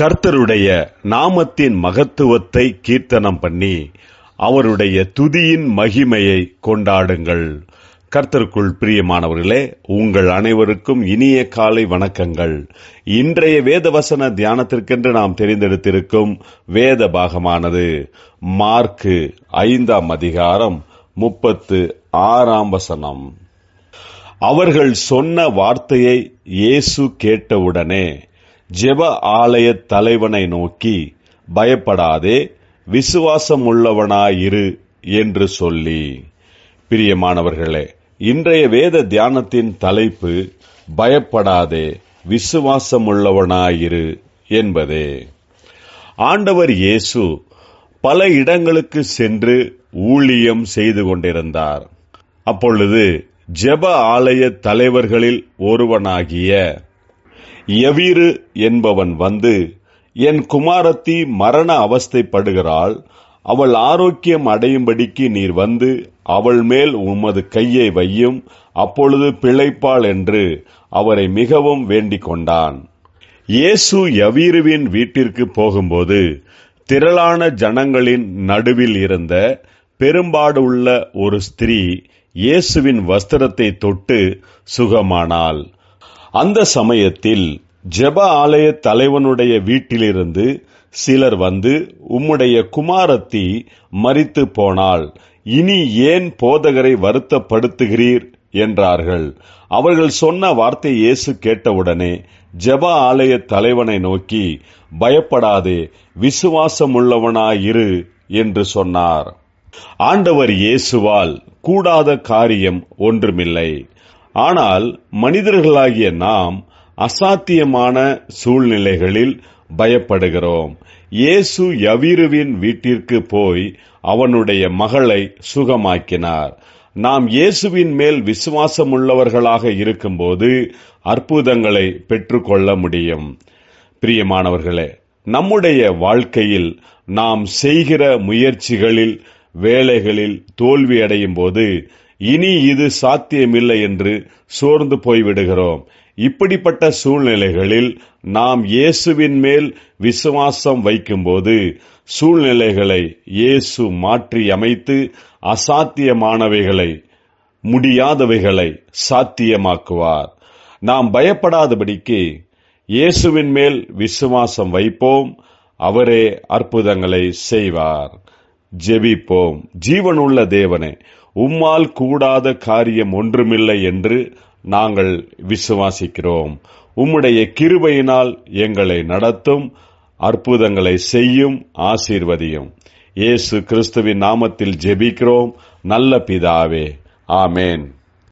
கர்த்தருடைய நாமத்தின் மகத்துவத்தை கீர்த்தனம் பண்ணி அவருடைய துதியின் மகிமையை கொண்டாடுங்கள். கர்த்தருக்குள் பிரியமானவர்களே, உங்கள் அனைவருக்கும் இனிய காலை வணக்கங்கள். இன்றைய வேதவசன தியானத்திற்கென்று நாம் தெரிந்தெடுத்திருக்கும் வேத பாகமானது மார்க்கு 5ஆம் அதிகாரம் 36ஆம் வசனம். அவர்கள் சொன்ன வார்த்தையை இயேசு கேட்டவுடனே ஜெப ஆலய தலைவனை நோக்கி, பயப்படாதே, விசுவாசம் உள்ளவனாயிரு என்று சொல்லி. பிரியமானவர்களே, இன்றைய வேத தியானத்தின் தலைப்பு பயப்படாதே, விசுவாசம் உள்ளவனாயிரு என்பதே. ஆண்டவர் இயேசு பல இடங்களுக்கு சென்று ஊழியம் செய்து கொண்டிருந்தார். அப்பொழுது ஜெப ஆலய தலைவர்களில் ஒருவனாகிய யவீரு என்பவன் வந்து, என் குமாரத்தி மரண அவஸ்தைப்படுகிறாள், அவள் ஆரோக்கியம் அடையும்படிக்கு நீர் வந்து அவள் மேல் உமது கையை வையும், அப்பொழுது பிழைப்பாள் என்று அவரை மிகவும் வேண்டிக் கொண்டான். இயேசு யவீருவின் வீட்டிற்கு போகும்போது திரளான ஜனங்களின் நடுவில் இருந்த பெரும்பாடுள்ள ஒரு ஸ்திரீ இயேசுவின் வஸ்திரத்தை தொட்டு சுகமானாள். அந்த சமயத்தில் ஜெப ஆலய தலைவனுடைய வீட்டிலிருந்து சிலர் வந்து, உம்முடைய குமாரத்தி மரித்து போனாள், இனி ஏன் போதகரை வருத்தப்படுத்துகிறீர் என்றார்கள். அவர்கள் சொன்ன வார்த்தை இயேசு கேட்டவுடனே ஜெப ஆலய தலைவனை நோக்கி, பயப்படாதே, விசுவாசமுள்ளவனாயிரு என்று சொன்னார். ஆண்டவர் இயேசுவால் கூடாத காரியம் ஒன்றுமில்லை. ஆனால் மனிதர்களாகிய நாம் அசாத்தியமான சூழ்நிலைகளில் பயப்படுகிறோம். இயேசு யவீருவின் வீட்டிற்கு போய் அவனுடைய மகளை சுகமாக்கினார். நாம் இயேசுவின் மேல் விசுவாசமுள்ளவர்களாக இருக்கும்போது அற்புதங்களை பெற்றுக்கொள்ள முடியும். பிரியமானவர்களே, நம்முடைய வாழ்க்கையில் நாம் செய்கிற முயற்சிகளில், வேலைகளில் தோல்வியடையும் போது இனி இது சாத்தியமில்லை என்று சோர்ந்து போய்விடுகிறோம். இப்படிப்பட்ட சூழ்நிலைகளில் நாம் இயேசுவின் மேல் விசுவாசம் வைக்கும்போது சூழ்நிலைகளை இயேசு மாற்றி அமைத்து அசாத்தியமானவைகளை, முடியாதவைகளை சாத்தியமாக்குவார். நாம் பயப்படாதபடிக்கு இயேசுவின் மேல் விசுவாசம் வைப்போம், அவரே அற்புதங்களை செய்வார். ஜெபிப்போம். ஜீவனுள்ள தேவனே, உம்மால் கூடாத காரியம் ஒன்றுமில்லை என்று நாங்கள் விசுவாசிக்கிறோம். உம்முடைய கிருபையினால் எங்களை நடத்தும், அற்புதங்களை செய்யும், ஆசீர்வதியும். இயேசு கிறிஸ்துவின் நாமத்தில் ஜெபிக்கிறோம் நல்ல பிதாவே, ஆமேன்.